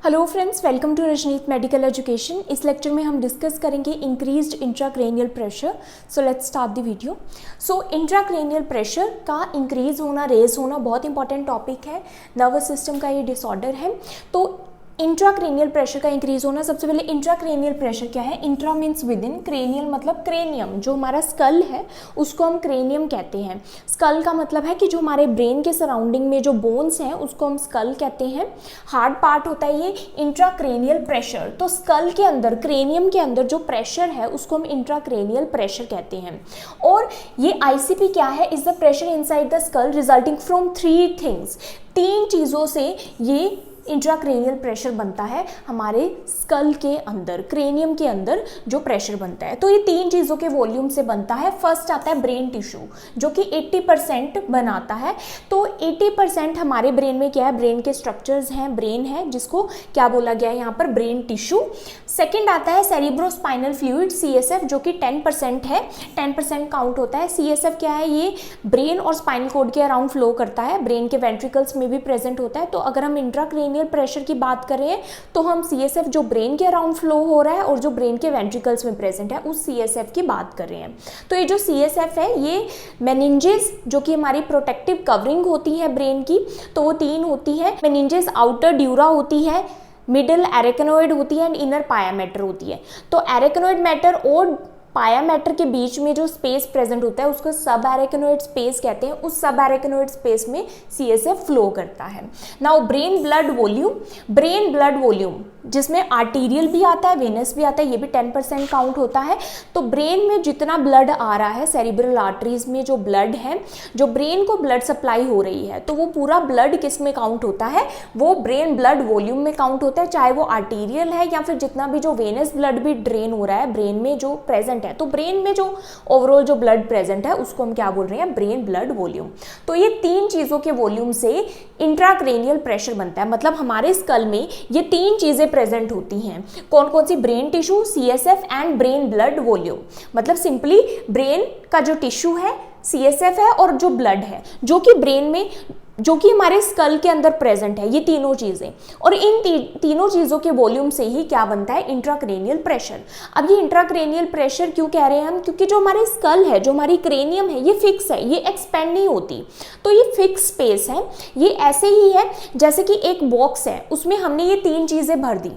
Hello friends, welcome to Rajneet medical education. इस lecture में हम डिस्कस करेंगे increased intracranial pressure. So let's start the video. So intracranial pressure का increase होना, raise होना बहुत इंपॉर्टेंट टॉपिक है। नर्वस सिस्टम का ये डिसऑर्डर है। तो इंट्राक्रैनियल प्रेशर का इंक्रीज होना, सबसे पहले इंट्राक्रैनियल प्रेशर क्या है? Intra means with in, cranial मतलब क्रेनियम, जो हमारा स्कल है उसको हम क्रेनियम कहते हैं। स्कल का मतलब है कि जो हमारे ब्रेन के सराउंडिंग में जो बोन्स हैं उसको हम स्कल कहते हैं। हार्ड पार्ट होता है ये इंट्राक्रैनियल प्रेशर। तो स्कल के अंदर, क्रेनियम के अंदर जो प्रेशर है उसको हम इंट्राक्रैनियल प्रेशर कहते हैं। और ये आईसीपी क्या है? Is the pressure inside the skull resulting from 3 things. 3 चीज़ों से ये इंट्राक्रैनियल प्रेशर बनता है हमारे स्कल के अंदर, क्रेनियम के अंदर जो प्रेशर बनता है। तो ये 3 चीज़ों के वॉल्यूम से बनता है। फर्स्ट आता है ब्रेन टिश्यू, जो कि 80% बनाता है। तो 80% हमारे ब्रेन में क्या है? ब्रेन के स्ट्रक्चर्स हैं, ब्रेन है, जिसको क्या बोला गया है यहाँ पर? Brain tissue. सेकेंड आता है सेरिब्रोस्पाइनल फ्लूइड, CSF, जो कि 10% है, 10% काउंट होता है। CSF क्या है? ये ब्रेन और स्पाइनल कॉर्ड के अराउंड फ्लो करता है, ब्रेन के वेंट्रिकल्स में भी प्रेजेंट होता है। तो अगर हम इंट्राक्रैनियल प्रेशर की बात करें तो हम CSF जो ब्रेन के अराउंड फ्लो हो रहा है और जो ब्रेन के वेंट्रिकल्स में प्रेजेंट है उस CSF की बात कर रहे हैं। तो ये जो CSF है ये मेनिंजेस, जो कि हमारी प्रोटेक्टिव कवरिंग होती है ब्रेन की, तो वो 3 होती है। मेनिंजेस आउटर ड्यूरा होती है, मिडल एरेक्नोइड होती है एंड इनर पाया मैटर होती है। तो एरेक्नोइड मैटर और पाया मैटर के बीच में जो स्पेस प्रेजेंट होता है उसको सब एरेक्नोइड स्पेस कहते हैं। उस सब एरेक्नोइड स्पेस में CSF फ्लो करता है। Now brain blood volume, brain blood volume जिसमें आर्टीरियल भी आता है, वेनस भी आता है, ये भी 10% काउंट होता है। तो ब्रेन में जितना ब्लड आ रहा है, सेरिब्रल आर्टरीज में जो ब्लड है, जो ब्रेन को ब्लड सप्लाई हो रही है, तो वो पूरा ब्लड किस में काउंट होता है? वो ब्रेन ब्लड वॉल्यूम में काउंट होता है, चाहे वो आर्टीरियल है या फिर जितना भी जो वेनस ब्लड भी ड्रेन हो रहा है ब्रेन में जो प्रेजेंट है। तो ब्रेन में जो ओवरऑल जो ब्लड प्रेजेंट है उसको हम क्या बोल रहे हैं? Brain blood volume. तो ये 3 चीजों के वॉल्यूम से इंट्राक्रैनियल प्रेशर बनता है। मतलब हमारे स्कल में ये 3 चीजें प्रेजेंट होती हैं। कौन कौन सी? Brain tissue, CSF and brain blood volume. मतलब सिंपली ब्रेन का जो टिश्यू है, CSF है और जो ब्लड है, जो कि ब्रेन में, जो कि हमारे स्कल के अंदर प्रेजेंट है, ये तीनों चीजें। और इन तीनों चीजों के वॉल्यूम से ही क्या बनता है? Intracranial pressure. अब ये इंट्राक्रैनियल प्रेशर क्यों कह रहे हैं हम? क्योंकि जो हमारे स्कल है, जो हमारी क्रेनियम है, ये फिक्स है, ये एक्सपेंड नहीं होती। तो ये फिक्स स्पेस है। ये ऐसे ही है जैसे कि एक बॉक्स है, उसमें हमने ये 3 चीजें भर दी।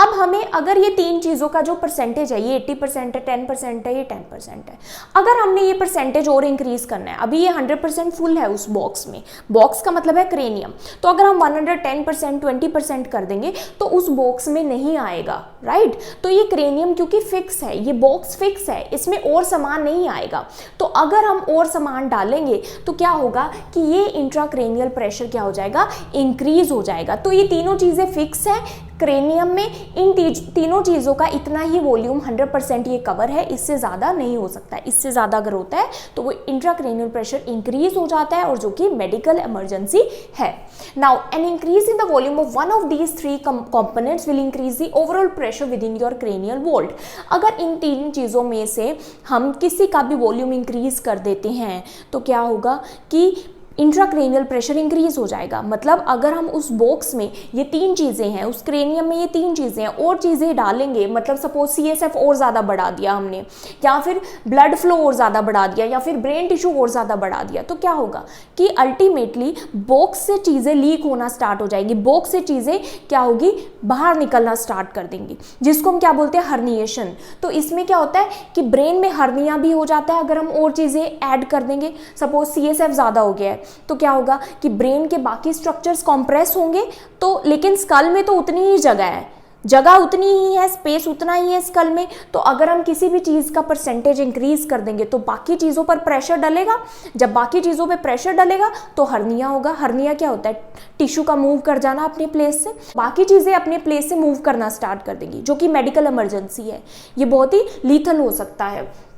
अब हमें अगर ये 3 चीज़ों का जो परसेंटेज है, ये 80% है, 10% है, ये 10% है, अगर हमने ये परसेंटेज और इंक्रीज करना है, अभी ये 100% फुल है उस बॉक्स में, बॉक्स का मतलब है क्रेनियम, तो अगर हम 110%, 20% कर देंगे तो उस बॉक्स में नहीं आएगा, राइट? तो ये क्रेनियम क्योंकि फिक्स है, ये बॉक्स फिक्स है, इसमें और सामान नहीं आएगा। तो अगर हम और सामान डालेंगे तो क्या होगा कि ये इंट्राक्रैनियल प्रेशर क्या हो जाएगा? इंक्रीज हो जाएगा। तो ये तीनों चीज़ें फिक्स है क्रेनियम में, इन तीनों चीज़ों का इतना ही वॉल्यूम 100% ये कवर है, इससे ज़्यादा नहीं हो सकता। इससे ज़्यादा अगर होता है तो वो इंट्राक्रैनियल प्रेशर इंक्रीज हो जाता है, और जो कि मेडिकल इमरजेंसी है। Now an increase in the volume of one of these 3 components will increase the overall pressure within your cranial vault. अगर इन 3 चीज़ों में से हम किसी का भी वॉल्यूम इंक्रीज कर देते हैं तो क्या होगा कि इंट्राक्रैनियल प्रेशर इंक्रीज हो जाएगा। मतलब अगर हम उस बॉक्स में ये 3 चीज़ें हैं, उस क्रेनियम में ये 3 चीज़ें हैं, और चीज़ें डालेंगे, मतलब सपोज CSF और ज़्यादा बढ़ा दिया हमने, या फिर ब्लड फ्लो और ज़्यादा बढ़ा दिया, या फिर ब्रेन टिश्यू और ज़्यादा बढ़ा दिया, तो क्या होगा कि अल्टीमेटली बॉक्स से चीज़ें लीक होना स्टार्ट हो जाएगी, बॉक्स से चीज़ें क्या होगी? बाहर निकलना स्टार्ट कर देंगी, जिसको हम क्या बोलते हैं? हर्निएशन। तो इसमें क्या होता है कि ब्रेन में हर्निया भी हो जाता है अगर हम और चीज़ें ऐड कर देंगे। सपोज CSF ज़्यादा हो गया है तो क्या होगा कि ब्रेन के बाकी स्ट्रक्चर्स कॉम्प्रेस होंगे, तो लेकिन स्कल में तो उतनी ही जगह है, जगह उतनी ही है, स्पेस उतना ही है स्कल में। तो अगर हम किसी भी चीज़ का परसेंटेज इंक्रीज कर देंगे तो बाकी चीज़ों पर प्रेशर डलेगा। जब बाकी चीज़ों पे प्रेशर डलेगा तो हर्निया होगा। हर्निया क्या होता है? टिश्यू का मूव कर जाना अपने प्लेस से, बाकी चीज़ें अपने प्लेस से मूव करना स्टार्ट कर देंगी, जो कि मेडिकल इमरजेंसी है। ये बहुत ही लीथल हो सकता है।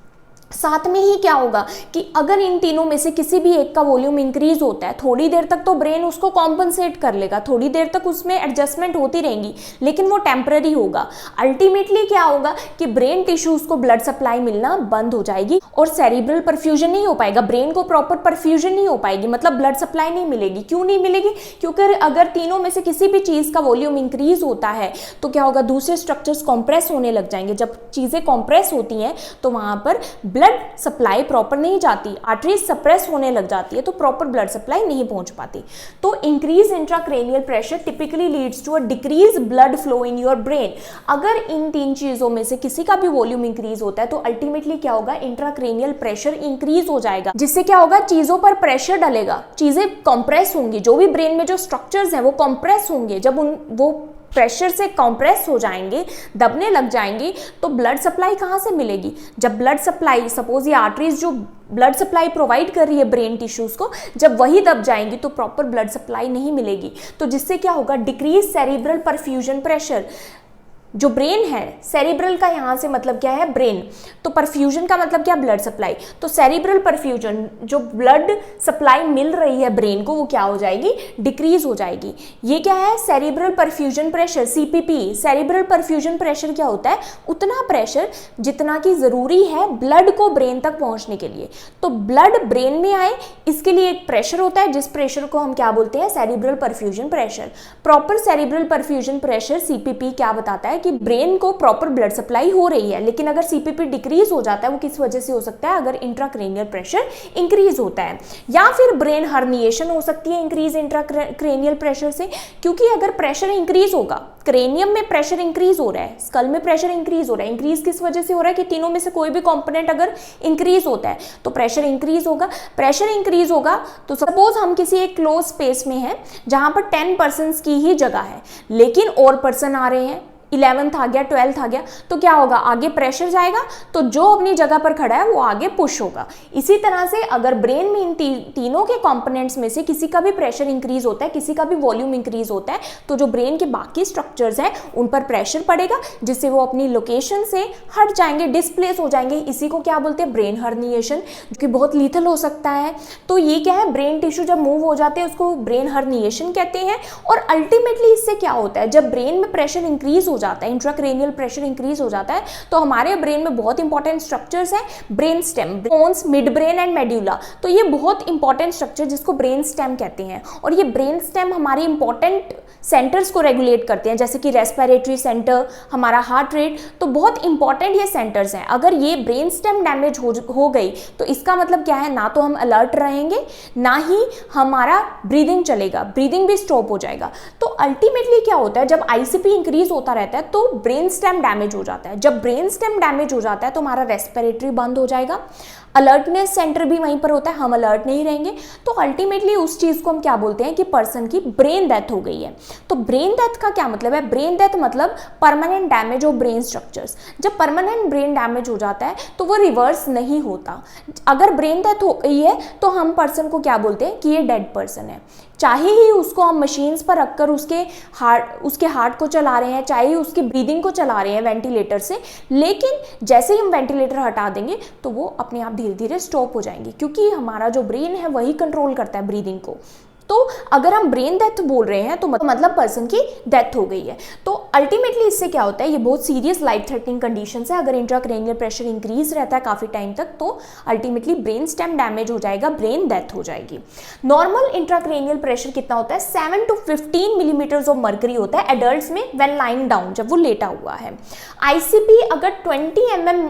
साथ में ही क्या होगा कि अगर इन तीनों में से किसी भी एक का वॉल्यूम इंक्रीज होता है, थोड़ी देर तक तो ब्रेन उसको कॉम्पनसेट कर लेगा, थोड़ी देर तक उसमें एडजस्टमेंट होती रहेंगी, लेकिन वो टेम्पररी होगा। अल्टीमेटली क्या होगा कि ब्रेन टिश्यूज को ब्लड सप्लाई मिलना बंद हो जाएगी और सेरिब्रल परफ्यूजन नहीं हो पाएगा, ब्रेन को प्रॉपर परफ्यूजन नहीं हो पाएगी, मतलब ब्लड सप्लाई नहीं मिलेगी। क्यों नहीं मिलेगी? क्योंकि अगर तीनों में से किसी भी चीज का वॉल्यूम इंक्रीज होता है तो क्या होगा, दूसरे स्ट्रक्चर्स कॉम्प्रेस होने लग जाएंगे। जब चीजें कॉम्प्रेस होती हैं तो वहां पर ब्लड सप्लाई प्रॉपर नहीं जाती, आर्टरीज सप्रेस होने लग जाती है, तो प्रॉपर ब्लड सप्लाई नहीं पहुंच पाती। तो increase intracranial pressure typically leads to a decrease blood flow in your brain. अगर इन तीन चीजों में से किसी का भी वॉल्यूम इंक्रीज होता है तो अल्टीमेटली क्या होगा, इंट्राक्रैनियल प्रेशर इंक्रीज हो जाएगा, जिससे क्या होगा, चीजों पर प्रेशर डलेगा, चीजें कंप्रेस होंगी, जो भी ब्रेन में जो स्ट्रक्चर्स हैं वो कंप्रेस होंगे। जब वो प्रेशर से कंप्रेस हो जाएंगे, दबने लग जाएंगे, तो ब्लड सप्लाई कहाँ से मिलेगी? जब ब्लड सप्लाई, सपोज ये आर्टरीज जो ब्लड सप्लाई प्रोवाइड कर रही है ब्रेन टिश्यूज को, जब वही दब जाएंगी तो प्रॉपर ब्लड सप्लाई नहीं मिलेगी। तो जिससे क्या होगा, डिक्रीज सेरिब्रल परफ्यूजन प्रेशर। जो ब्रेन है, सेरिब्रल का यहाँ से मतलब क्या है, ब्रेन, तो परफ्यूजन का मतलब क्या, ब्लड सप्लाई। तो सेरिब्रल परफ्यूजन, जो ब्लड सप्लाई मिल रही है ब्रेन को, वो क्या हो जाएगी, डिक्रीज हो जाएगी। ये क्या है, cerebral perfusion pressure, CPP. Cerebral perfusion pressure क्या होता है, उतना प्रेशर जितना कि जरूरी है ब्लड को ब्रेन तक पहुंचने के लिए। तो ब्लड ब्रेन में आए, इसके लिए एक प्रेशर होता है, जिस प्रेशर को हम क्या बोलते हैं, cerebral perfusion pressure. Proper cerebral perfusion pressure, CPP, क्या बताता है कि ब्रेन को प्रॉपर ब्लड सप्लाई हो रही है। लेकिन अगर सीपीपी डिक्रीज हो जाता है, वो किस वजह से हो सकता है, अगर इंट्राक्रैनियल प्रेशर इंक्रीज होता है, या फिर ब्रेन हर्निएशन हो सकती है इंक्रीज इंट्राक्रैनियल प्रेशर से। क्योंकि अगर प्रेशर इंक्रीज होगा, क्रेनियम में प्रेशर इंक्रीज हो रहा है, स्कल में प्रेशर इंक्रीज हो रहा है, इंक्रीज किस वजह से हो रहा है कि तीनों में से कोई भी कंपोनेंट अगर इंक्रीज होता है तो प्रेशर इंक्रीज होगा। प्रेशर इंक्रीज होगा तो सपोज हम किसी एक क्लोज स्पेस में हैं जहां पर 10 पर्सन की ही जगह है, लेकिन और पर्सन आ रहे हैं, 11th आ गया, 12th आ गया, तो क्या होगा, आगे प्रेशर जाएगा, तो जो अपनी जगह पर खड़ा है वो आगे पुश होगा। इसी तरह से अगर ब्रेन में इन तीनों के कंपोनेंट्स में से किसी का भी प्रेशर इंक्रीज होता है, किसी का भी वॉल्यूम इंक्रीज होता है, तो जो ब्रेन के बाकी स्ट्रक्चर्स हैं उन पर प्रेशर पड़ेगा, जिससे वो अपनी लोकेशन से हट जाएंगे, डिस्प्लेस हो जाएंगे। इसी को क्या बोलते हैं, ब्रेन हर्निएशन, जो कि बहुत लीथल हो सकता है। तो ये क्या है, ब्रेन टिश्यू जब मूव हो जाते हैं उसको ब्रेन हर्निएशन कहते हैं। और अल्टीमेटली इससे क्या होता है, जब ब्रेन में प्रेशर इंक्रीज हो जाता है, इंट्राक्रैनियल प्रेशर इंक्रीज हो जाता है, तो हमारे ब्रेन में बहुत इंपॉर्टेंट स्ट्रक्चर्स हैं, brain stem, bones, mid brain and medulla. तो ये बहुत इंपॉर्टेंट स्ट्रक्चर जिसको ब्रेन स्टेम कहते हैं। और ये ब्रेन स्टेम हमारे इंपॉर्टेंट सेंटर्स को रेगुलेट करते हैं, जैसे कि रेस्पिरेटरी सेंटर, हमारा हार्ट रेट, तो बहुत इंपॉर्टेंट ये सेंटर्स हैं। अगर ये ब्रेन स्टेम डैमेज हो गई तो इसका मतलब क्या है, ना तो हम अलर्ट रहेंगे, ना ही हमारा ब्रीदिंग चलेगा, ब्रीदिंग भी स्टॉप हो जाएगा। तो अल्टीमेटली क्या होता है, जब आईसीपी इंक्रीज होता रहता है तो ब्रेन स्टेम डैमेज हो जाता है। जब ब्रेन स्टेम डैमेज हो जाता है तो हमारा रेस्पिरेटरी बंद हो जाएगा, अलर्टनेस सेंटर भी वहीं पर होता है, हम अलर्ट नहीं रहेंगे। तो अल्टीमेटली उस चीज को हम क्या बोलते हैं कि पर्सन की ब्रेन डेथ हो गई है। तो ब्रेन डेथ का क्या मतलब है, ब्रेन डेथ मतलब permanent damage of brain structures. जब परमानेंट ब्रेन डैमेज हो जाता है तो वो रिवर्स नहीं होता। अगर ब्रेन डेथ हो गई है तो हम पर्सन को क्या बोलते हैं कि ये डेड पर्सन है। चाहे ही उसको हम मशीन्स पर रखकर उसके हार्ट को चला रहे हैं, चाहे ही उसकी ब्रीदिंग को चला रहे हैं वेंटिलेटर से, लेकिन जैसे ही हम वेंटिलेटर हटा देंगे तो वो अपने आप धीरे धीरे स्टॉप हो जाएंगे, क्योंकि हमारा जो ब्रेन है वही कंट्रोल करता है ब्रीदिंग को। तो अगर हम ब्रेन डेथ बोल रहे हैं तो मतलब पर्सन की डेथ हो गई है। तो अल्टीमेटली इससे क्या होता है, ये बहुत सीरियस लाइफ थ्रेटनिंग कंडीशन है। अगर इंट्राक्रैनियल प्रेशर इंक्रीज रहता है काफी टाइम तक तो अल्टीमेटली ब्रेन स्टेम डैमेज हो जाएगा, ब्रेन डेथ हो जाएगी। नॉर्मल इंट्राक्रैनियल प्रेशर कितना होता है, 7 to 15 मिलीमीटर्स ऑफ मर्करी होता है एडल्ट्स में व्हेन लाइंग डाउन, जब वो लेटा हुआ है। आईसीपी अगर 20 mm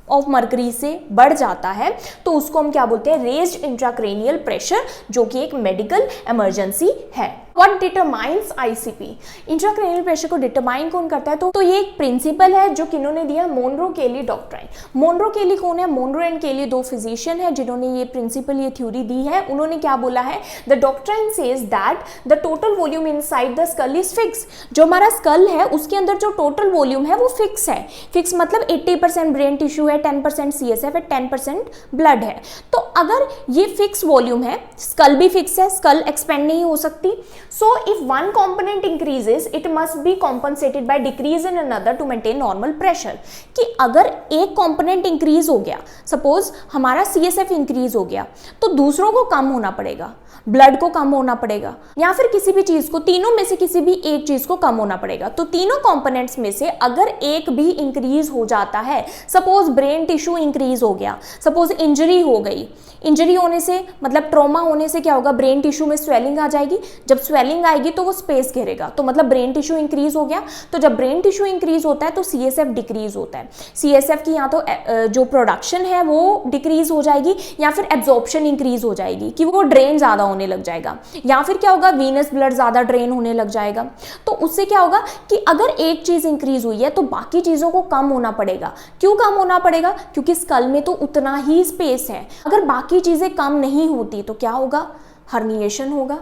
ऑफ मर्करी से बढ़ जाता है तो उसको हम क्या बोलते हैं, रेज्ड इंट्राक्रैनियल प्रेशर, जो कि एक मेडिकल इमरजेंसी है। What determines ICP, intracranial pressure को डिटरमाइन कौन करता है, तो ये एक प्रिंसिपल है जो किन्होंने दिया, मोनरो केली डॉक्ट्राइन। मोनरो केली कौन है, मोनरो एंड केली दो फिजिशियन है जिन्होंने ये प्रिंसिपल, ये थ्योरी दी है। उन्होंने क्या बोला है, the doctrine says that the total volume inside the skull is fix. जो हमारा स्कल है उसके अंदर जो टोटल वॉल्यूम है वो फिक्स है। फिक्स मतलब 80% ब्रेन टिश्यू है, 10% CSF है, 10% ब्लड है। तो अगर ये फिक्स वॉल्यूम है, स्कल भी फिक्स है, स्कल एक्सपेंड नहीं हो सकती, So if one component increases, it must be compensated by decrease in another to maintain normal pressure. कि अगर एक component increase हो गया, suppose हमारा CSF increase हो गया, तो दूसरों को कम होना पड़ेगा, ब्लड को कम होना पड़ेगा, या फिर किसी भी चीज को, तीनों में से किसी भी एक चीज को कम होना पड़ेगा। तो तीनों कंपोनेंट्स में से अगर एक भी इंक्रीज हो जाता है, सपोज ब्रेन टिश्यू इंक्रीज हो गया, सपोज इंजरी हो गई, इंजरी होने से मतलब ट्रॉमा होने से क्या होगा, ब्रेन टिश्यू में स्वेलिंग आ जाएगी, जब स्वेलिंग आएगी तो वो स्पेस घेरेगा, तो मतलब ब्रेन टिश्यू इंक्रीज हो गया। तो जब ब्रेन टिश्यू इंक्रीज होता है तो CSF डिक्रीज होता है, CSF की या तो जो प्रोडक्शन है वो डिक्रीज हो जाएगी, या फिर एब्जॉर्प्शन इंक्रीज हो जाएगी कि वो ड्रेन ज्यादा होने लग जाएगा, या फिर क्या होगा, वीनस ब्लड ज्यादा ड्रेन होने लग जाएगा। तो उससे क्या होगा कि अगर एक चीज इंक्रीज हुई है तो बाकी चीजों को कम होना पड़ेगा। क्यों कम होना पड़ेगा? क्योंकि स्कल में तो उतना ही स्पेस है, अगर बाकी चीजें कम नहीं होती तो क्या होगा, हर्निएशन होगा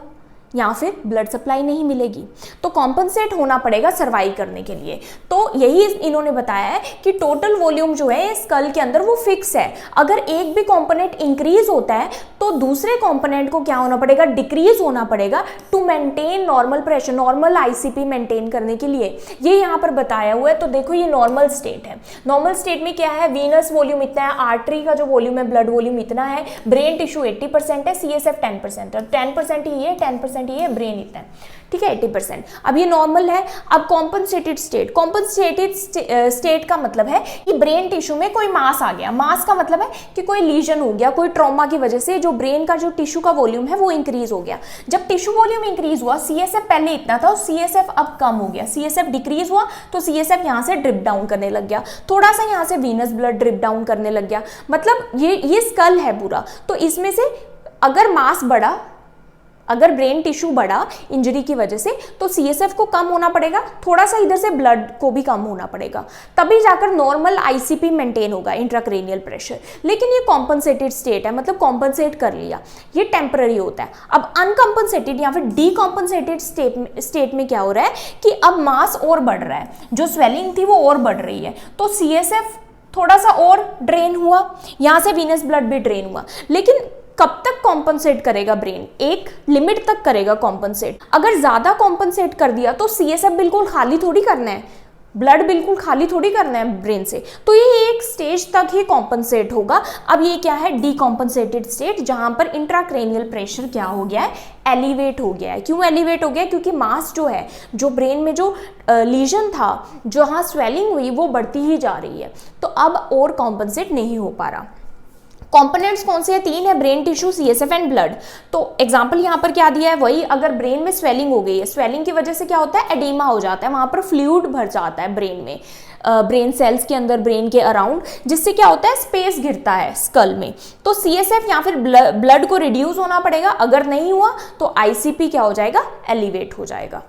या फिर ब्लड सप्लाई नहीं मिलेगी। तो कॉम्पनसेट होना पड़ेगा सर्वाइव करने के लिए। तो यही इन्होंने बताया है कि टोटल वॉल्यूम जो है स्कल के अंदर वो फिक्स है, अगर एक भी कंपोनेंट इंक्रीज होता है तो दूसरे कंपोनेंट को क्या होना पड़ेगा, डिक्रीज होना पड़ेगा to maintain normal pressure, normal ICP maintain करने के लिए। ये यहाँ पर बताया हुआ है। तो देखो ये नॉर्मल स्टेट है, नॉर्मल स्टेट में क्या है, वीनस वॉल्यूम इतना है, आर्टरी का जो वॉल्यूम है, ब्लड वॉल्यूम इतना है, ब्रेन टिश्यू 80% है, CSF 10% है, 10% ही है, 10% ये ब्रेन इतना है, ठीक है 80%। अब ये नॉर्मल है। अब कॉम्पनसेटेड स्टेट, कॉम्पनसेटेड स्टेट का मतलब है कि ब्रेन टिश्यू में कोई मास आ गया, मास का मतलब है कि कोई लीजन हो गया, कोई ट्रॉमा की वजह से जो ब्रेन का जो टिश्यू का वॉल्यूम है वो इंक्रीज हो गया। जब टिश्यू वॉल्यूम इंक्रीज हुआ, CSF पहले इतना था, CSF अब कम हो गया, CSF डिक्रीज हुआ तो CSF यहाँ से ड्रिप डाउन करने लग गया, थोड़ा सा यहाँ से वीनस ब्लड ड्रिप डाउन करने लग गया। मतलब ये स्कल है पूरा। तो इसमें से अगर मास बढ़ा, अगर ब्रेन टिश्यू बढ़ा इंजरी की वजह से, तो CSF को कम होना पड़ेगा, थोड़ा सा इधर से ब्लड को भी कम होना पड़ेगा, तभी जाकर नॉर्मल ICP मेंटेन होगा, इंट्राक्रेनियल प्रेशर। लेकिन ये कॉम्पनसेटेड स्टेट है, मतलब कॉम्पनसेट कर लिया, ये टेम्पररी होता है। अब अनकॉम्पनसेटेड या फिर डीकॉम्पनसेटेड स्टेट में क्या हो रहा है कि अब मास और बढ़ रहा है, जो स्वेलिंग थी वो और बढ़ रही है, तो CSF थोड़ा सा और ड्रेन हुआ, यहाँ से वीनस ब्लड भी ड्रेन हुआ। लेकिन कब तक कॉम्पनसेट करेगा ब्रेन, एक लिमिट तक करेगा कॉम्पनसेट। अगर ज्यादा कॉम्पनसेट कर दिया तो CSF बिल्कुल खाली थोड़ी करना है, ब्लड बिल्कुल खाली थोड़ी करना है ब्रेन से, तो ये एक स्टेज तक ही कॉम्पनसेट होगा। अब ये क्या है, डीकॉम्पनसेटेड स्टेट, जहां पर इंट्राक्रेनियल प्रेशर क्या हो गया है, एलिवेट हो गया है। क्यों एलिवेट हो गया? क्योंकि मास जो है, जो ब्रेन में जो लीजन था, जहां स्वेलिंग हुई, वो बढ़ती ही जा रही है, तो अब और कॉम्पनसेट नहीं हो पा रहा। कंपोनेंट्स कौन से हैं? 3 है, brain tissue, CSF and blood. तो एग्जांपल यहाँ पर क्या दिया है, वही अगर ब्रेन में स्वेलिंग हो गई है, स्वेलिंग की वजह से क्या होता है, एडीमा हो जाता है, वहां पर फ्लूइड भर जाता है ब्रेन में, ब्रेन सेल्स के अंदर, ब्रेन के अराउंड, जिससे क्या होता है, स्पेस घिरता है स्कल में। तो CSF या फिर ब्लड को रिड्यूस होना पड़ेगा, अगर नहीं हुआ तो ICP क्या हो जाएगा, एलिवेट हो जाएगा।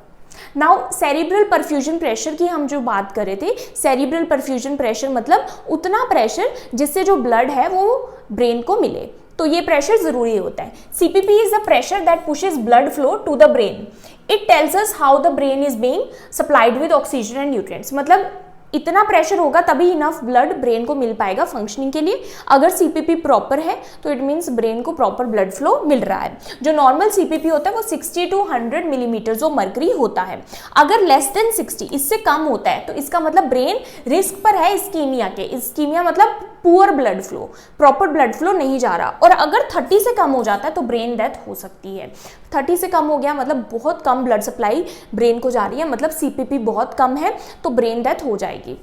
नाउ सेरिब्रल परफ्यूजन प्रेशर की हम जो बात कर रहे थे, सेरिब्रल परफ्यूजन प्रेशर मतलब उतना प्रेशर जिससे जो ब्लड है वो ब्रेन को मिले, तो ये प्रेशर जरूरी होता है। CPP is the pressure that pushes blood flow to the brain. It tells us how the brain is being supplied with oxygen and nutrients. मतलब इतना प्रेशर होगा तभी इनफ ब्लड ब्रेन को मिल पाएगा फंक्शनिंग के लिए। अगर CPP प्रॉपर है तो इट मीन्स ब्रेन को प्रॉपर ब्लड फ्लो मिल रहा है। जो नॉर्मल CPP होता है वो 60 to 100 मिलीमीटर ऑफ मर्करी होता है। अगर लेस देन 60, इससे कम होता है, तो इसका मतलब ब्रेन रिस्क पर है इस्कीमिया के। इस्कीमिया मतलब poor blood flow, proper blood flow नहीं जा रहा। और अगर 30 से कम हो जाता है तो ब्रेन डेथ हो सकती है। 30 से कम हो गया मतलब बहुत कम ब्लड सप्लाई ब्रेन को जा रही है, मतलब CPP बहुत कम है, तो ब्रेन डेथ हो जाएगी।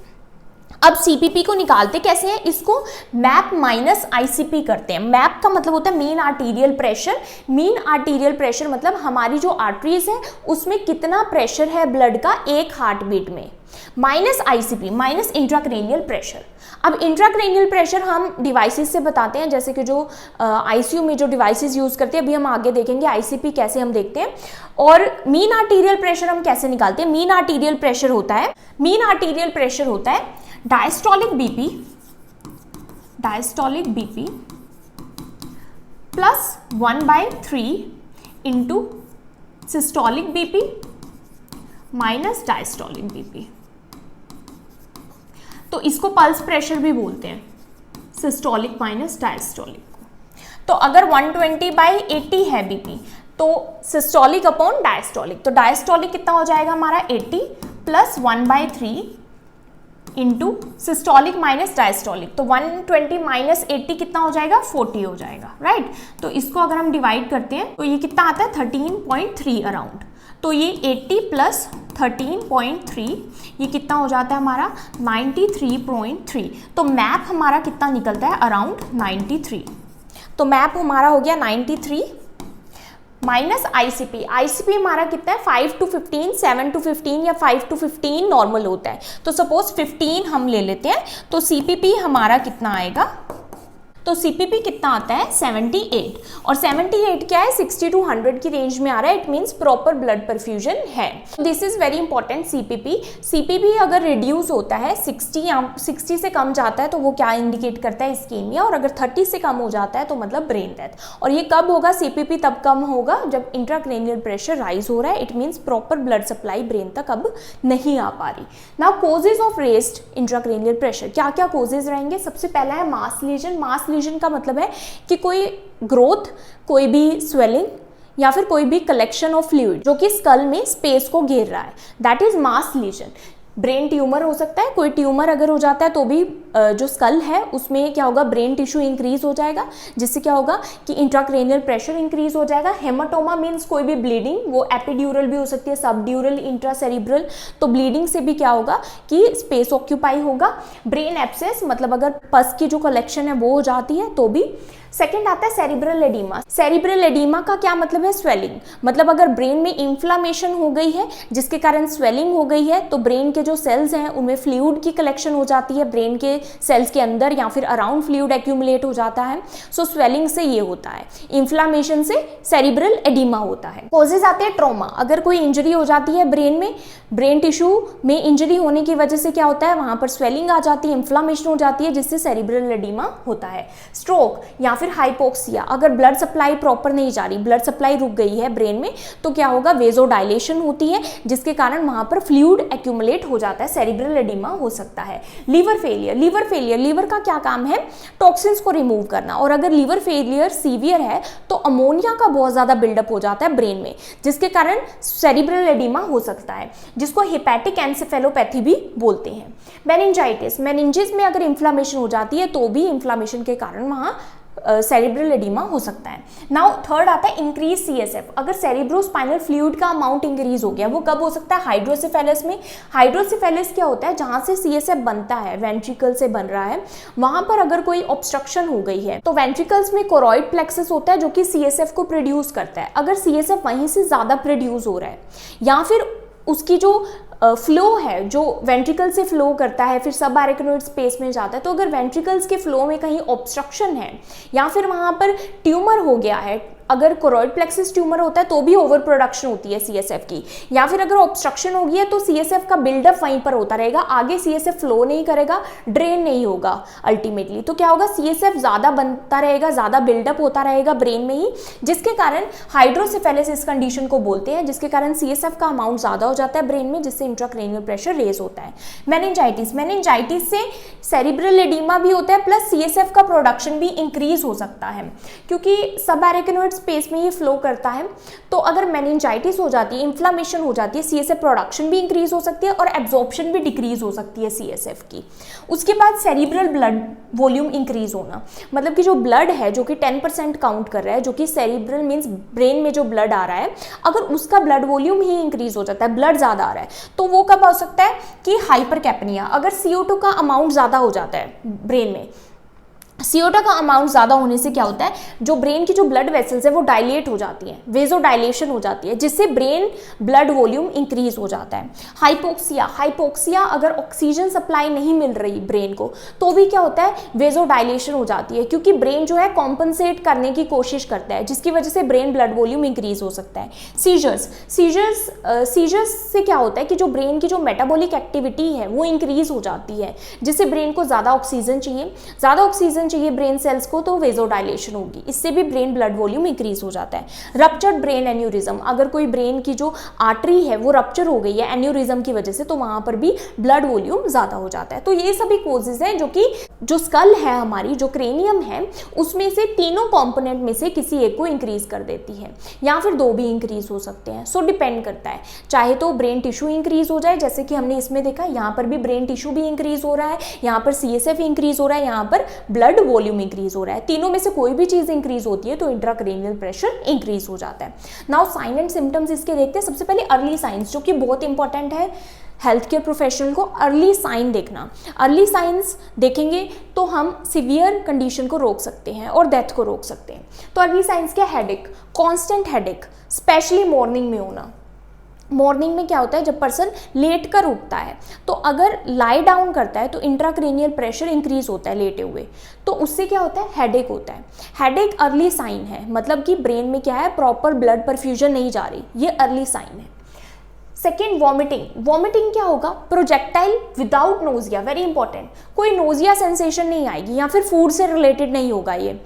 अब CPP को निकालते कैसे हैं, इसको मैप माइनस ICP करते हैं। मैप का मतलब होता है mean arterial pressure. Mean arterial pressure मतलब हमारी जो आर्टरीज है उसमें कितना प्रेशर है ब्लड का एक हार्ट बीट में, minus ICP minus intracranial pressure. अब इंट्राक्रेनियल प्रेशर हम डिवाइसेस से बताते हैं, जैसे कि जो ICU में जो डिवाइसेस यूज करते हैं, अभी हम आगे देखेंगे ICP कैसे हम देखते हैं। और मीन आर्टीरियल प्रेशर हम कैसे निकालते हैं, मीन आर्टीरियल प्रेशर होता है, मीन आर्टीरियल प्रेशर होता है diastolic BP plus 1/3 into systolic BP minus diastolic BP। तो इसको पल्स प्रेशर भी बोलते हैं, सिस्टोलिक माइनस डायस्टोलिक को। तो अगर 120/80 है BP, तो सिस्टोलिक अपॉन डायस्टोलिक, तो डायस्टोलिक कितना हो जाएगा हमारा 80 plus 1/3 into systolic minus diastolic, तो 120 माइनस 80 कितना हो जाएगा 40 हो जाएगा, राइट। तो इसको अगर हम डिवाइड करते हैं तो ये कितना आता है 13.3 अराउंड, तो ये 80 प्लस 13.3 ये कितना हो जाता है हमारा 93.3, तो मैप हमारा कितना निकलता है अराउंड 93, तो मैप हमारा हो गया 93 माइनस आईसीपी, आईसीपी हमारा कितना है 5 to 15, 7 to 15 या 5 to 15 नॉर्मल होता है, तो सपोज 15 हम ले लेते हैं, तो सीपीपी हमारा कितना आएगा, तो सीपीपी कितना आता है 78, और 78 क्या है 60 to 100 की रेंज में आ रहा है, it means proper blood perfusion है। This is very important. CPP, CPP अगर रिड्यूस होता है 60 या 60 से कम जाता है तो वो क्या इंडिकेट करता है इस्कीमिया, और अगर 30 से कम हो जाता है तो मतलब ब्रेन डेथ। और ये कब होगा, सीपीपी तब कम होगा जब इंट्राक्रैनियल प्रेशर राइज हो रहा है, it means proper blood supply brain तक अब नहीं आ पा रही। Now causes of raised intracranial pressure, क्या क्या कोजेज रहेंगे, सबसे पहला है मास लीजन। मास लीजन का मतलब है कि कोई ग्रोथ, कोई भी स्वेलिंग या फिर कोई भी कलेक्शन ऑफ फ्लूइड जो कि स्कल में स्पेस को घेर रहा है, that is mass lesion. Brain tumour हो सकता है, कोई ट्यूमर अगर हो जाता है तो भी जो स्कल है उसमें क्या होगा, ब्रेन टिश्यू इंक्रीज हो जाएगा, जिससे क्या होगा कि इंट्राक्रैनियल प्रेशर इंक्रीज हो जाएगा। हेमाटोमा मीन्स कोई भी ब्लीडिंग, वो एपिड्यूरल भी हो सकती है, सबड्यूरल, इंट्रासेरिब्रल, तो ब्लीडिंग से भी क्या होगा कि स्पेस ऑक्यूपाई होगा। ब्रेन एब्सेस मतलब अगर पस की जो कलेक्शन है वो हो जाती है तो भी। सेकेंड आता है सेरिब्रल एडीमा। सेरिब्रल एडीमा का क्या मतलब है, स्वेलिंग, मतलब अगर ब्रेन में इंफ्लामेशन हो गई है जिसके कारण स्वेलिंग हो गई है तो ब्रेन के जो सेल्स हैं उनमें फ्लूइड की कलेक्शन हो जाती है, ब्रेन के सेल्स के अंदर या फिर अराउंड फ्लूइड एक्यूमुलेट हो जाता है। सो स्वेलिंग से ये होता है, इंफ्लामेशन से सेरिब्रल एडीमा होता है। कॉजेज आते हैं ट्रॉमा, अगर कोई इंजरी हो जाती है ब्रेन में, ब्रेन टिश्यू में इंजरी होने की वजह से क्या होता है वहां पर स्वेलिंग आ जाती है, इंफ्लामेशन हो जाती है, जिससे सेरिब्रल एडीमा होता है। स्ट्रोक या फिर हाइपोक्सिया, अगर ब्लड सप्लाई प्रॉपर नहीं जा रही, ब्लड सप्लाई रुक गई है ब्रेन में, तो क्या होगा वेजोडाइलेशन होती है जिसके कारण वहां पर फ्लूइड एक्यूमुलेट हो जाता है, सेरिब्रल एडीमा हो सकता है। Liver failure, liver failure, liver का क्या काम है, टॉक्सिन्स को रिमूव करना, और अगर लीवर फेलियर सीवियर है तो अमोनिया का बहुत ज्यादा बिल्डअप हो जाता है ब्रेन में, जिसके कारण सेरिब्रल एडीमा हो सकता है, जिसको हेपेटिक एन्सेफेलोपैथी भी बोलते हैं। मेनिंजाइटिस, मेनिंजिस में अगर इन्फ्लामेशन हो जाती है तो भी इन्फ्लामेशन के कारण वहां सेरिब्रल एडीमा हो सकता है। नाउ थर्ड आता है इंक्रीज सीएसएफ, अगर सेरिब्रोस्पाइनल फ्लूइड का अमाउंट इंक्रीज हो गया, वो कब हो सकता है, हाइड्रोसेफेलस में। हाइड्रोसेफेलस क्या होता है, जहां से सीएसएफ बनता है, वेंट्रिकल से बन रहा है, वहां पर अगर कोई ऑब्स्ट्रक्शन हो गई है तो वेंट्रिकल्स में कोरॉइड प्लेक्सस होता है जो कि सीएसएफ को प्रोड्यूस करता है। अगर सीएसएफ वहीं से ज्यादा प्रोड्यूस हो रहा है या फिर उसकी जो फ्लो है जो वेंट्रिकल से फ्लो करता है फिर सब एराकिनोइड स्पेस में जाता है, तो अगर वेंट्रिकल्स के फ्लो में कहीं ऑब्स्ट्रक्शन है या फिर वहां पर ट्यूमर हो गया है, अगर कोरॉइड प्लेक्सस ट्यूमर होता है तो भी ओवर प्रोडक्शन होती है सीएसएफ की, या फिर अगर ऑब्स्ट्रक्शन हो गई है तो सीएसएफ का बिल्डअप वहीं पर होता रहेगा, आगे सीएसएफ फ्लो नहीं करेगा, ड्रेन नहीं होगा अल्टीमेटली, तो क्या होगा सीएसएफ ज्यादा बनता रहेगा, ज्यादा बिल्डअप होता रहेगा ब्रेन में ही, जिसके कारण हाइड्रोसेफेलस इस कंडीशन को बोलते हैं, जिसके कारण सीएसएफ का अमाउंट ज्यादा हो जाता है ब्रेन में, जिससे इंट्राक्रैनियल प्रेशर रेज होता है। मेनिंजाइटिस, मेनिंजाइटिस से सेरिब्रल एडीमा भी होता है प्लस सीएसएफ का प्रोडक्शन भी इंक्रीज हो सकता है, क्योंकि सब एराकिनोइड स्पेस में ये फ्लो करता है, तो अगर मेनिंजाइटिस हो जाती है, इन्फ्लामेशन हो जाती है, सीएसएफ प्रोडक्शन भी इंक्रीज हो सकती है और एब्जॉर्प्शन भी डिक्रीज हो सकती है सीएसएफ की। उसके बाद सेरिब्रल ब्लड वॉल्यूम इंक्रीज होना, मतलब कि जो ब्लड है जो कि 10% काउंट कर रहा है, जो कि सेरिब्रल मीन्स ब्रेन में जो ब्लड आ रहा है, अगर उसका ब्लड वॉल्यूम ही इंक्रीज हो जाता है, ब्लड ज्यादा आ रहा है, तो वो कब हो सकता है कि हाइपरकैपनिया, अगर CO2 का अमाउंट ज्यादा हो जाता है ब्रेन में, CO2 का अमाउंट ज्यादा होने से क्या होता है, जो ब्रेन की जो ब्लड वेसल्स है वो डायलेट हो जाती है, वेजोडाइलेशन हो जाती है, जिससे ब्रेन ब्लड वॉल्यूम इंक्रीज हो जाता है। हाइपोक्सिया, हाइपोक्सिया अगर ऑक्सीजन सप्लाई नहीं मिल रही ब्रेन को तो भी क्या होता है, वेजोडाइलेशन हो जाती है, क्योंकि ब्रेन जो है कॉम्पनसेट करने की कोशिश करता है, जिसकी वजह से ब्रेन ब्लड वॉल्यूम इंक्रीज हो सकता है। सीजर्स, सीजर्स से क्या होता है कि जो ब्रेन की जो मेटाबॉलिक एक्टिविटी है वो इंक्रीज हो जाती है, जिससे ब्रेन को ज्यादा ऑक्सीजन चाहिए, ज्यादा ऑक्सीजन चाहिए ब्रेन सेल्स को तो वेजोडाइलेशन होगी, इससे भी ब्रेन ब्लड वॉल्यूम इंक्रीज हो जाता है। रप्चर्ड ब्रेन एन्यूरिज्म, अगर कोई ब्रेन की जो आर्टरी है वो रप्चर हो गई है एन्यूरिज्म की वजह से तो वहां पर भी ब्लड वॉल्यूम ज्यादा हो जाता है। तो ये सभी कोजेज हैं जो कि जो स्कल है हमारी, जो क्रेनियम है, उसमें से तीनों कंपोनेंट में से किसी एक को इंक्रीज कर देती है या फिर दो भी इंक्रीज हो सकते हैं। सो डिपेंड करता है, चाहे तो ब्रेन टिश्यू इंक्रीज हो जाए जैसे कि हमने इसमें देखा, यहाँ पर भी ब्रेन टिश्यू भी इंक्रीज हो रहा है, यहाँ पर CSF इंक्रीज हो रहा है, यहाँ पर ब्लड वॉल्यूम इंक्रीज हो रहा है। तीनों में से कोई भी चीज इंक्रीज होती है तो इंट्राक्रेनियल प्रेशर इंक्रीज हो जाता है। नाउ साइन एंड सिम्टम्स इसके देखते हैं। सबसे पहले अर्ली साइंस, जो कि बहुत इंपॉर्टेंट है हेल्थ केयर प्रोफेशनल को, अर्ली साइन देखना। अर्ली साइंस देखेंगे तो हम सीवियर कंडीशन को रोक सकते हैं और डेथ को रोक सकते हैं। तो अर्ली साइंस क्या, headache, constant headache, specially morning में होना। मॉर्निंग में क्या होता है, जब पर्सन लेट कर उठता है तो अगर लाई डाउन करता है तो इंट्राक्रेनियल प्रेशर इंक्रीज होता है लेटे हुए, तो उससे क्या होता है, हेडेक होता है। हेडेक अर्ली साइन है, मतलब कि ब्रेन में क्या है, प्रॉपर ब्लड परफ्यूजन नहीं जा रही, ये अर्ली साइन है। Second, vomiting. वॉमिटिंग क्या होगा, projectile without nausea, very important, कोई नोजिया सेंसेशन नहीं आएगी या फिर फूड से रिलेटेड नहीं होगा, ये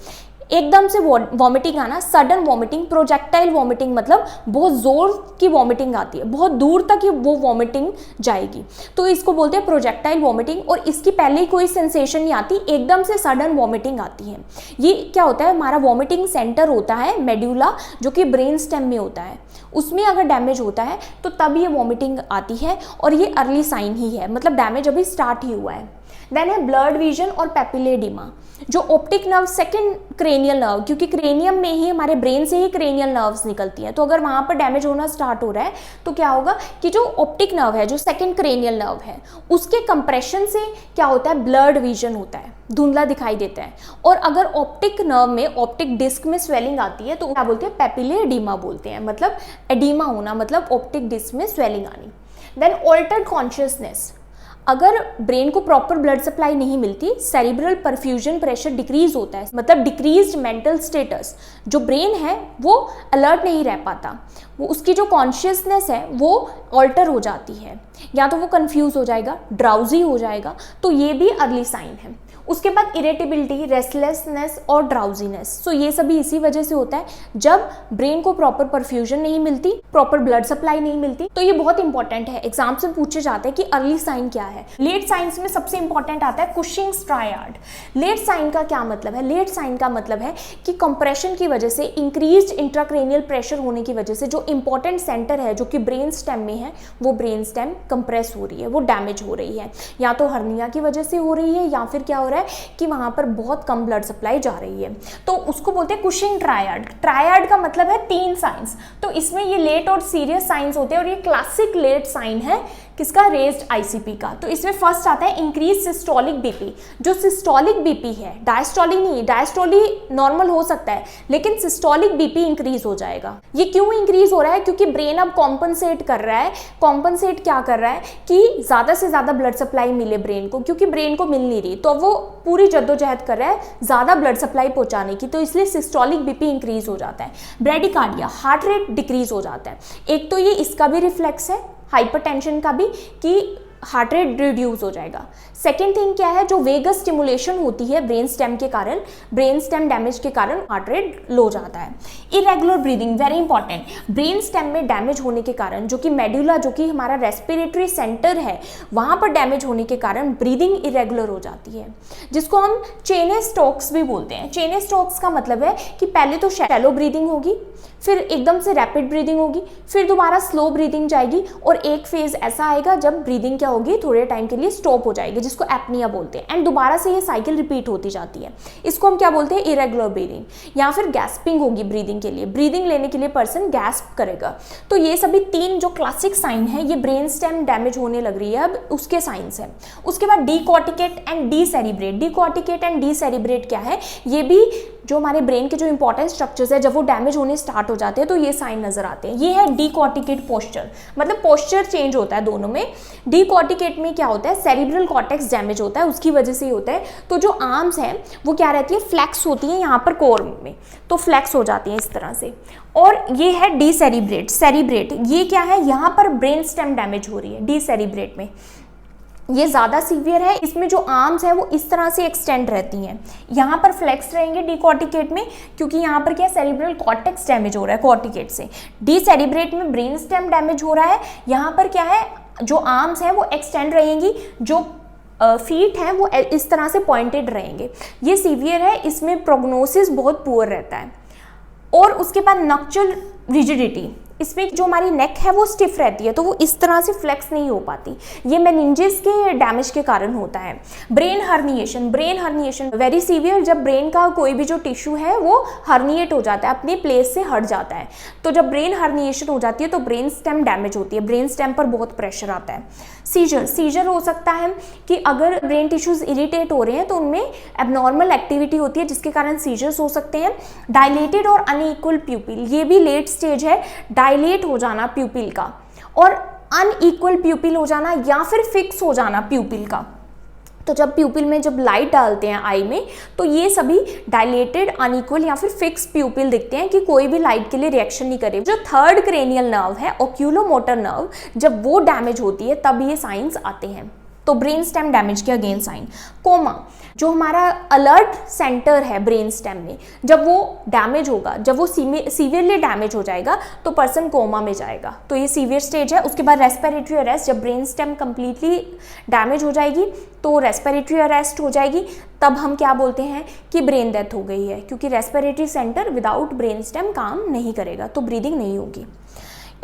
एकदम से वॉमिटिंग आना, सडन वॉमिटिंग। प्रोजेक्टाइल वॉमिटिंग मतलब बहुत जोर की वॉमिटिंग आती है, बहुत दूर तक वो वॉमिटिंग जाएगी, तो इसको बोलते हैं प्रोजेक्टाइल वॉमिटिंग। और इसकी पहले ही कोई सेंसेशन नहीं आती, एकदम से सडन वॉमिटिंग आती है। ये क्या होता है, हमारा वॉमिटिंग सेंटर होता है मेड्यूला, जो कि ब्रेन स्टेम में होता है, उसमें अगर डैमेज होता है तो तब ये वॉमिटिंग आती है और ये अर्ली साइन ही है, मतलब डैमेज अभी स्टार्ट ही हुआ है। देन है ब्लड विजन और पेपिलेडिमा, जो optic nerve, second cranial nerve, क्योंकि क्रेनियम में ही हमारे ब्रेन से ही क्रेनियल नर्व्स निकलती हैं, तो अगर वहाँ पर डैमेज होना स्टार्ट हो रहा है तो क्या होगा कि जो ऑप्टिक नर्व है, जो सेकंड क्रेनियल नर्व है, उसके कंप्रेशन से क्या होता है, ब्लड विजन होता है, धुंधला दिखाई देता है। और अगर ऑप्टिक नर्व में, ऑप्टिक डिस्क में स्वेलिंग आती है तो क्या बोलते हैं, पेपिलेडिमा बोलते हैं, मतलब एडिमा होना, मतलब ऑप्टिक डिस्क में स्वेलिंग आनी। देन ऑल्टर्ड कॉन्शियसनेस, अगर ब्रेन को प्रॉपर ब्लड सप्लाई नहीं मिलती, सेरिब्रल परफ्यूजन प्रेशर डिक्रीज होता है, मतलब डिक्रीज्ड मेंटल स्टेटस, जो ब्रेन है वो अलर्ट नहीं रह पाता, वो उसकी जो कॉन्शियसनेस है वो ऑल्टर हो जाती है, या तो वो कंफ्यूज हो जाएगा, ड्राउजी हो जाएगा, तो ये भी अर्ली साइन है। उसके बाद इरिटेबिलिटी, रेस्टलेसनेस और ड्राउजीनेस, सो ये सभी इसी वजह से होता है जब ब्रेन को प्रॉपर परफ्यूजन नहीं मिलती, प्रॉपर ब्लड सप्लाई नहीं मिलती। तो ये बहुत इंपॉर्टेंट है, एग्जाम से पूछे जाते हैं कि अर्ली साइन क्या है। लेट साइंस में सबसे इंपॉर्टेंट आता है कुशिंग्स ट्रायड। लेट साइन का क्या मतलब है, लेट साइन का मतलब है कि कंप्रेशन की वजह से, इंक्रीज्ड इंट्राक्रेनियल प्रेशर होने की वजह से जो इंपॉर्टेंट सेंटर है जो कि ब्रेन स्टेम में है, वो ब्रेन स्टेम कंप्रेस हो रही है, वो डैमेज हो रही है, या तो हर्निया की वजह से हो रही है या फिर क्या हो रहा है कि वहां पर बहुत कम ब्लड सप्लाई जा रही है, तो उसको बोलते हैं कुशिंग ट्रायड। ट्रायड का मतलब है 3 साइंस, तो इसमें ये लेट और सीरियस साइंस होते हैं, और ये क्लासिक लेट साइन है किसका, रेज्ड आईसीपी का। तो इसमें फर्स्ट आता है इंक्रीज सिस्टोलिक बीपी। जो सिस्टोलिक बीपी है, डायस्टोलिक नहीं, डायस्टोलिक नॉर्मल हो सकता है लेकिन सिस्टोलिक बीपी इंक्रीज हो जाएगा। ये क्यों इंक्रीज हो रहा है, क्योंकि ब्रेन अब कॉम्पनसेट कर रहा है। कॉम्पनसेट क्या कर रहा है कि ज्यादा से ज्यादा ब्लड सप्लाई मिले ब्रेन को, क्योंकि ब्रेन को मिल नहीं रही, तो वो पूरी जद्दोजहद कर रहा है ज्यादा ब्लड सप्लाई पहुंचाने की, तो इसलिए सिस्टोलिक बीपी इंक्रीज हो जाता है। ब्रेडिकार्डिया, हार्ट रेट डिक्रीज हो जाता है। एक तो ये इसका भी रिफ्लेक्स है, हाइपरटेंशन का भी, कि हार्ट रेट रिड्यूस हो जाएगा। सेकेंड थिंग क्या है, जो वेगस स्टिमुलेशन होती है ब्रेन स्टेम के कारण, ब्रेन स्टेम डैमेज के कारण हार्ट रेट लो जाता है। Irregular breathing, very important, brain stem में डैमेज होने के कारण, जो कि मेडुला, जो कि हमारा रेस्पिरेटरी सेंटर है, वहां पर डैमेज होने के कारण ब्रीदिंग इरेगुलर हो जाती है, जिसको हम चेनेस स्ट्रोक्स भी बोलते हैं। चेनेस स्ट्रोक्स का मतलब है कि पहले तो शैलो ब्रीदिंग होगी, फिर एकदम से रैपिड ब्रीदिंग होगी, फिर दोबारा स्लो ब्रीदिंग जाएगी, और एक फेज ऐसा आएगा जब ब्रीदिंग क्या होगी, थोड़े टाइम के लिए स्टॉप हो जाएगी, जिसको एपनिया बोलते हैं, एंड दोबारा से ये साइकिल रिपीट होती जाती है। इसको हम क्या बोलते हैं, इरेगुलर ब्रीदिंग। या फिर गैस्पिंग होगी ब्रीदिंग के लिए, ब्रीदिंग लेने के लिए पर्सन गैस्प करेगा। तो ये सभी 3 जो क्लासिक साइन है, ये ब्रेन स्टेम डैमेज होने लग रही है अब, उसके साइंस है। उसके बाद डीकॉर्टिकेट एंड डीसेरिब्रेट। डीकॉर्टिकेट एंड डीसेरिब्रेट क्या है, ये भी जो हमारे ब्रेन के जो इंपॉर्टेंट स्ट्रक्चर्स है, जब वो डैमेज होने स्टार्ट हो जाते हैं तो ये साइन नजर आते हैं। ये है डीकॉर्टिकेट पोस्चर, मतलब पोस्चर चेंज होता है दोनों में। डीकॉर्टिकेट में क्या होता है, सेरिब्रल कॉर्टेक्स डैमेज होता है, उसकी वजह से ही होता है। तो जो आर्म्स हैं वो क्या रहती है, फ्लैक्स होती है यहाँ पर कोर में, तो फ्लैक्स हो जाती है इस तरह से। और ये है डीसेरिब्रेट। सेरिब्रेट ये क्या है, यहाँ पर ब्रेन स्टेम डैमेज हो रही है डीसेरिब्रेट में। ये ज़्यादा सीवियर है। इसमें जो आर्म्स है वो इस तरह से एक्सटेंड रहती हैं, यहाँ पर फ्लेक्स रहेंगे डीकॉर्टिकेट में, क्योंकि यहाँ पर क्या सेरिब्रल कॉर्टेक्स डैमेज हो रहा है कॉर्टिकेट से। डीसेरिब्रेट में ब्रेन स्टेम डैमेज हो रहा है, यहाँ पर क्या है जो आर्म्स हैं वो एक्सटेंड रहेंगी, जो फीट हैं वो इस तरह से पॉइंटेड रहेंगे। ये सीवियर है, इसमें प्रोग्नोसिस बहुत पुअर रहता है। और उसके बाद नक्चुअल रिजिडिटी, इसमें जो हमारी नेक है वो स्टिफ रहती है, तो वो इस तरह से फ्लेक्स नहीं हो पाती। ये मेनिंजेस के डैमेज के कारण होता है। ब्रेन हर्निएशन वेरी सीवियर, जब ब्रेन का कोई भी जो टिश्यू है वो हर्निएट हो जाता है, अपने प्लेस से हट जाता है। तो जब ब्रेन हर्निएशन हो जाती है तो ब्रेन स्टेम डैमेज होती है, ब्रेन स्टेम पर बहुत प्रेशर आता है। सीजर हो सकता है कि अगर ब्रेन टिश्यूज इरिटेट हो रहे हैं तो उनमें एबनॉर्मल एक्टिविटी होती है, जिसके कारण सीजर्स हो सकते हैं। डायलेटेड और अनइक्वल प्यूपिल, ये भी लेट स्टेज है, डायलेट हो जाना प्यूपिल का, और अनइक्वल प्यूपिल हो जाना या फिर फिक्स हो जाना प्यूपिल का। तो जब प्यूपिल में जब लाइट डालते हैं आई में, तो ये सभी डायलेटेड, अनइक्वल या फिर फिक्स प्यूपिल दिखते हैं कि कोई भी लाइट के लिए रिएक्शन नहीं करे। जो थर्ड क्रेनियल नर्व है, ओक्यूलोमोटर नर्व, जब वो डैमेज होती है तब ये साइंस आते हैं। तो ब्रेन स्टेम डैमेज के अगेन साइन। कोमा, जो हमारा अलर्ट सेंटर है ब्रेन स्टेम में, जब वो डैमेज होगा, जब वो सीवियरली डैमेज हो जाएगा तो पर्सन कोमा में जाएगा, तो ये सीवियर स्टेज है। उसके बाद रेस्पिरेटरी अरेस्ट, जब ब्रेन स्टेम कंप्लीटली डैमेज हो जाएगी तो रेस्पिरेटरी अरेस्ट हो जाएगी, तब हम क्या बोलते हैं कि ब्रेन डेथ हो गई है, क्योंकि respiratory centre without brain stem काम नहीं करेगा, तो ब्रीदिंग नहीं होगी।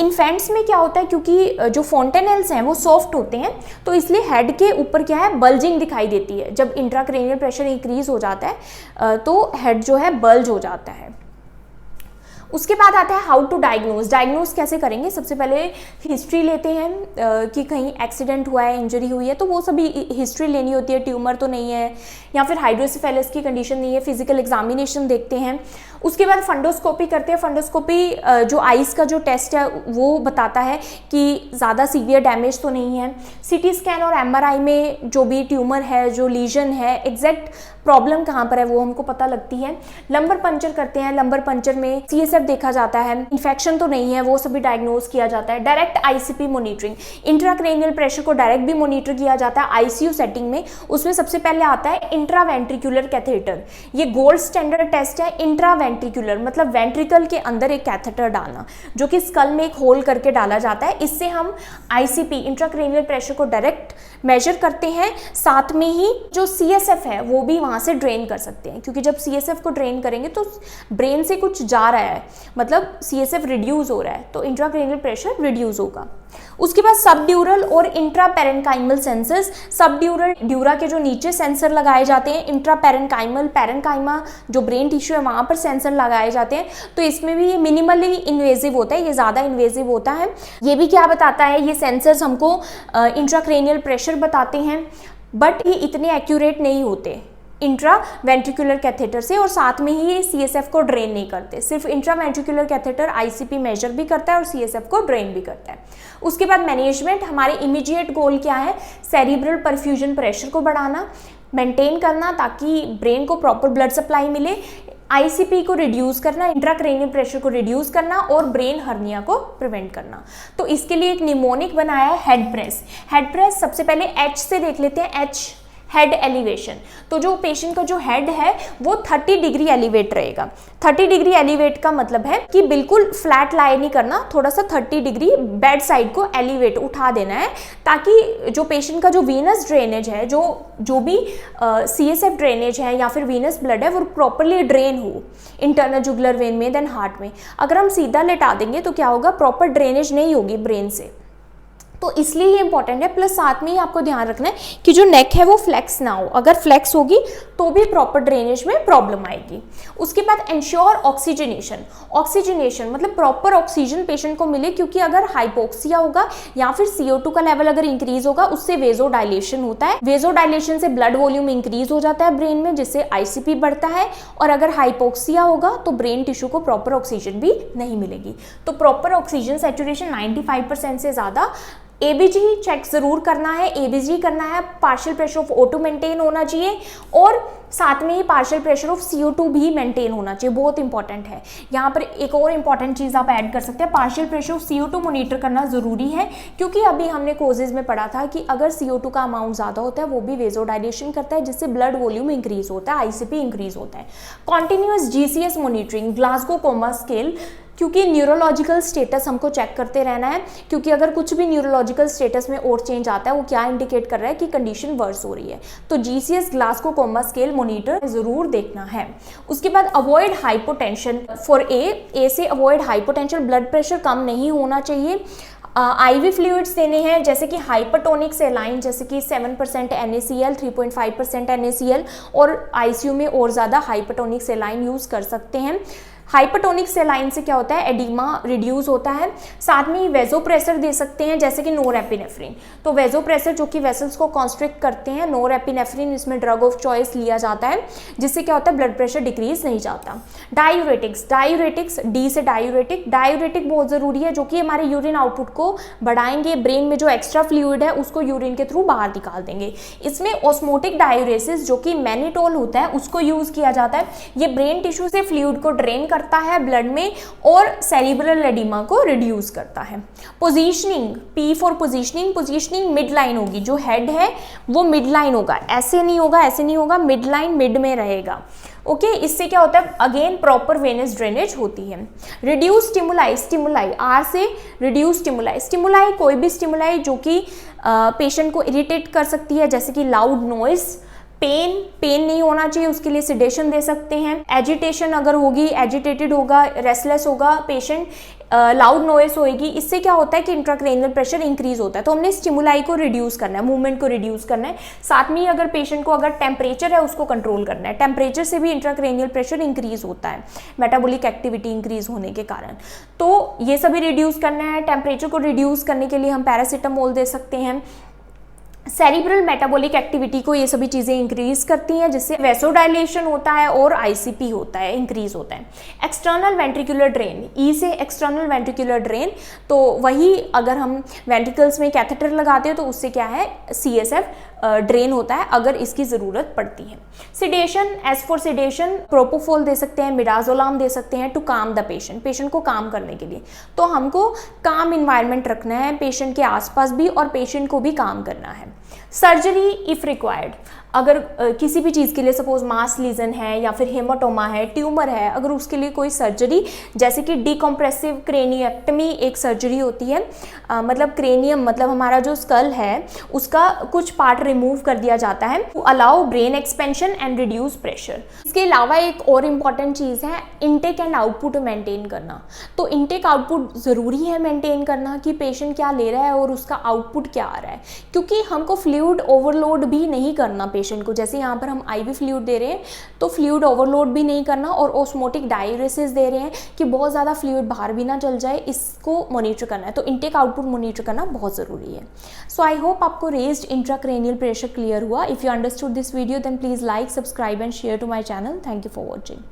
इन्फेंट्स में क्या होता है, क्योंकि जो फोंटेनेल्स हैं वो सॉफ्ट होते हैं, तो इसलिए हेड के ऊपर क्या है, बल्जिंग दिखाई देती है। जब इंट्राक्रेनियल प्रेशर इंक्रीज हो जाता है तो हेड जो है बल्ज हो जाता है। उसके बाद आता है हाउ टू डायग्नोज कैसे करेंगे। सबसे पहले हिस्ट्री लेते हैं कि कहीं एक्सीडेंट हुआ है, इंजरी हुई है, तो वो सभी हिस्ट्री लेनी होती है। ट्यूमर तो नहीं है या फिर हाइड्रोसेफेलस की कंडीशन नहीं है, फिजिकल एग्जामिनेशन देखते हैं। उसके बाद फंडोस्कोपी करते हैं। फंडोस्कोपी जो आइज़ का जो टेस्ट है वो बताता है कि ज़्यादा सीवियर डैमेज तो नहीं है। सीटी स्कैन और एमआरआई में जो भी ट्यूमर है, जो लीजन है, एग्जैक्ट प्रॉब्लम कहाँ पर है वो हमको पता लगती है। लंबर पंचर करते हैं, लंबर पंचर में सीएसएफ देखा जाता है, इन्फेक्शन तो नहीं है, वो सभी डायग्नोज किया जाता है। Direct ICP monitoring, intracranial pressure को डायरेक्ट भी मॉनिटर किया जाता है आईसीयू सेटिंग में। उसमें सबसे पहले आता है इंट्रावेंट्रिकुलर कैथेटर। ये गोल्ड स्टैंडर्ड टेस्ट है। इंट्रावेंट्रिकुलर मतलब वेंट्रिकल के अंदर एक कैथेटर डालना, जो कि स्कल में एक होल करके डाला जाता है। इससे हम आईसीपी इंट्राक्रेनियल प्रेशर को डायरेक्ट मेजर करते हैं। साथ में ही जो सीएसएफ है वो भी वहाँ से ड्रेन कर सकते हैं, क्योंकि जब सीएसएफ को ड्रेन करेंगे तो ब्रेन से कुछ जा रहा है, मतलब सीएसएफ रिड्यूस हो रहा है, तो इंट्राक्रेनियल प्रेशर रिड्यूस होगा। उसके बाद सबड्यूरल और इंट्रापेरेन्काइमल सेंसर्स। सबड्यूरल ड्यूरा के जो नीचे सेंसर लगाए जाते हैं, इंट्रापेरेन्काइमल पेरेन्काइमा जो ब्रेन टिश्यू है वहाँ पर सेंसर लगाए जाते हैं। तो इसमें भी ये मिनिमली इन्वेजिव होता है, ये ज़्यादा इन्वेजिव होता है। ये भी क्या बताता है, ये सेंसर्स हमको इंट्राक्रेनियल प्रेशर बताते हैं, बट ये इतने एक्यूरेट नहीं होते इंट्रा वेंट्रिकुलर कैथेटर से, और साथ में ही ये सीएसएफ को ड्रेन नहीं करते। सिर्फ intraventricular catheter ICP measure भी करता है और सीएसएफ को ड्रेन भी करता है। उसके बाद मैनेजमेंट, हमारे इमीडिएट गोल क्या है, सेरिब्रल परफ्यूजन प्रेशर को बढ़ाना, मेंटेन करना ताकि ब्रेन को प्रॉपर ब्लड सप्लाई मिले, आईसीपी को रिड्यूस करना, इंट्राक्रेनियल प्रेशर को रिड्यूस करना और ब्रेन हर्निया को प्रिवेंट करना। तो इसके लिए एक निमोनिक बनाया है हेड प्रेस। हेड प्रेस सबसे पहले एच से देख लेते हैं, एच हेड एलिवेशन। तो जो पेशेंट का जो हेड है वो 30 डिग्री एलिवेट रहेगा। 30 डिग्री एलिवेट का मतलब है कि बिल्कुल फ्लैट लाई नहीं करना, थोड़ा सा 30 डिग्री बेड साइड को एलिवेट उठा देना है, ताकि जो पेशेंट का जो वीनस ड्रेनेज है, जो भी सीएसएफ ड्रेनेज है या फिर वीनस ब्लड है वो प्रॉपरली ड्रेन हो इंटरनल जुगुलर वेन में, देन हार्ट में। अगर हम सीधा लेटा देंगे तो क्या होगा, प्रॉपर ड्रेनेज नहीं होगी ब्रेन से, तो इसलिए ये इंपॉर्टेंट है। प्लस साथ में ही आपको ध्यान रखना है कि जो नेक है वो फ्लेक्स ना हो, अगर फ्लेक्स होगी तो भी प्रॉपर ड्रेनेज में प्रॉब्लम आएगी। उसके बाद इंश्योर ऑक्सीजनेशन मतलब प्रॉपर ऑक्सीजन पेशेंट को मिले, क्योंकि अगर हाइपोक्सिया होगा या फिर CO2 का लेवल अगर इंक्रीज होगा उससे वेजोडाइलेशन होता है। वेजोडाइलेशन से ब्लड वॉल्यूम इंक्रीज हो जाता है ब्रेन में, जिससे आईसीपी बढ़ता है, और अगर हाइपोक्सिया होगा तो ब्रेन टिश्यू को प्रॉपर ऑक्सीजन भी नहीं मिलेगी। तो प्रॉपर ऑक्सीजन सैचुरेशन 95% से ज़्यादा एबीजी चेक ज़रूर करना है, एबीजी करना है, partial pressure of O2 maintain होना चाहिए और साथ में ही पार्शियल प्रेशर ऑफ CO2 भी मेंटेन होना चाहिए, बहुत इंपॉर्टेंट है। यहाँ पर एक और इंपॉर्टेंट चीज़ आप ऐड कर सकते हैं, partial pressure of CO2 monitor करना ज़रूरी है, क्योंकि अभी हमने कोजेज में पढ़ा था कि अगर CO2 का अमाउंट ज़्यादा होता है वो भी वेजोडाइलेशन करता है, जिससे ब्लड वॉल्यूम इंक्रीज होता है, ICP इंक्रीज होता है। Continuous GCS monitoring, Glasgow coma scale, क्योंकि न्यूरोलॉजिकल स्टेटस हमको चेक करते रहना है, क्योंकि अगर कुछ भी न्यूरोलॉजिकल स्टेटस में और चेंज आता है वो क्या इंडिकेट कर रहा है कि कंडीशन वर्स हो रही है। तो GCS Glasgow coma scale monitor ज़रूर देखना है। उसके बाद अवॉइड हाइपोटेंशन फॉर ए से अवॉइड हाइपोटेंशन, ब्लड प्रेशर कम नहीं होना चाहिए। IV फ्लूइड्स देने हैं, जैसे कि हाइपरटोनिक सेलाइन, जैसे कि 7% NaCl, 3.5% NaCl, और ICU में और ज़्यादा हाइपरटोनिक सेलाइन यूज़ कर सकते हैं। हाइपरटोनिक सेलाइन से क्या होता है, एडिमा रिड्यूस होता है। साथ में ही वेजोप्रेसर दे सकते हैं, जैसे कि नोरेपिनेफ्रिन। तो वेजोप्रेसर जो कि वेसल्स को कॉन्स्ट्रिक्ट करते हैं, नोरेपिनेफ्रिन इसमें ड्रग ऑफ चॉइस लिया जाता है, जिससे क्या होता है, ब्लड प्रेशर डिक्रीज नहीं जाता। डायूरेटिक्स, D से डायूरेटिक बहुत ज़रूरी है, जो कि हमारे यूरिन आउटपुट को बढ़ाएंगे, ब्रेन में जो एक्स्ट्रा फ्लूइड है उसको यूरिन के थ्रू बाहर निकाल देंगे। इसमें ऑस्मोटिक डायूरेसिस, जो कि मैनिटोल होता है, उसको यूज़ किया जाता है। ये ब्रेन टिश्यू से फ्लूइड को ड्रेन करता है ब्लड में और सेरिब्रल एडिमा को रिड्यूस करता है। Positioning, P for positioning mid line होगी, जो हेड है वो मिड लाइन होगा, ऐसे नहीं होगा, मिड लाइन मिड में रहेगा। ओके, इससे क्या होता है, अगेन प्रॉपर वेनस ड्रेनेज होती है। रिड्यूस स्टिमुलाई, R से रिड्यूस स्टिमुलाई कोई भी स्टिमुलाई जो कि पेशेंट को इरिटेट कर सकती है, जैसे कि लाउड नॉइस, पेन नहीं होना चाहिए, उसके लिए सिडेशन दे सकते हैं। एजिटेशन अगर होगी, एजिटेटेड होगा, रेस्टलेस होगा पेशेंट, लाउड नॉइस होएगी, इससे क्या होता है कि इंट्राक्रेनियल प्रेशर इंक्रीज होता है। तो हमने स्टिमुलाई को रिड्यूस करना है, मूवमेंट को रिड्यूस करना है। साथ में अगर पेशेंट को अगर टेम्परेचर है उसको कंट्रोल करना है, टेम्परेचर से भी इंट्राक्रेनियल प्रेशर इंक्रीज होता है मेटाबॉलिक एक्टिविटी इंक्रीज होने के कारण। तो ये सभी रिड्यूस करना है। टेम्परेचर को रिड्यूस करने के लिए हम पैरासीटामोल दे सकते हैं। सेरिब्रल मेटाबॉलिक एक्टिविटी को ये सभी चीज़ें इंक्रीज करती हैं, जिससे वेसोडाइलेशन होता है और ICP होता है, इंक्रीज होता है। एक्सटर्नल वेंट्रिकुलर ड्रेन, E से एक्सटर्नल वेंट्रिकुलर ड्रेन, तो वही अगर हम वेंट्रिकल्स में कैथेटर लगाते हैं तो उससे क्या है, CSF ड्रेन होता है अगर इसकी ज़रूरत पड़ती है। Sedation, as for sedation propofol दे सकते हैं, मिडाजोलाम दे सकते हैं टू काम द पेशेंट को काम करने के लिए। तो हमको काम इन्वायरमेंट रखना है पेशेंट के आसपास भी और पेशेंट को भी काम करना है। सर्जरी इफ़ रिक्वायर्ड, अगर किसी भी चीज़ के लिए सपोज मास लीजन है या फिर हेमाटोमा है, ट्यूमर है, अगर उसके लिए कोई सर्जरी, जैसे कि डिकम्प्रेसिव क्रेनिएक्टमी एक सर्जरी होती है, मतलब क्रेनियम मतलब हमारा जो स्कल है उसका कुछ पार्ट रिमूव कर दिया जाता है to allow brain expansion and reduce pressure. इसके अलावा एक और इम्पॉर्टेंट चीज़ है इनटेक एंड आउटपुट मेंटेन करना। तो इनटेक आउटपुट ज़रूरी है मेंटेन करना कि पेशेंट क्या ले रहा है और उसका आउटपुट क्या आ रहा है, क्योंकि हमको फ्लूइड ओवरलोड भी नहीं करना पेशेंट को। जैसे यहाँ पर हम IV फ्लूइड दे रहे हैं तो फ्लूइड ओवरलोड भी नहीं करना, और ऑस्मोटिक डायूरेसिस दे रहे हैं कि बहुत ज़्यादा फ्लूइड बाहर भी ना चल जाए, इसको मॉनिटर करना है। तो इनटेक आउटपुट मॉनिटर करना बहुत ज़रूरी है। सो आई होप आपको रेज्ड इंट्राक्रेनियल प्रेशर क्लियर हुआ। If you understood this video then please like, subscribe and share to my channel. Thank you for watching.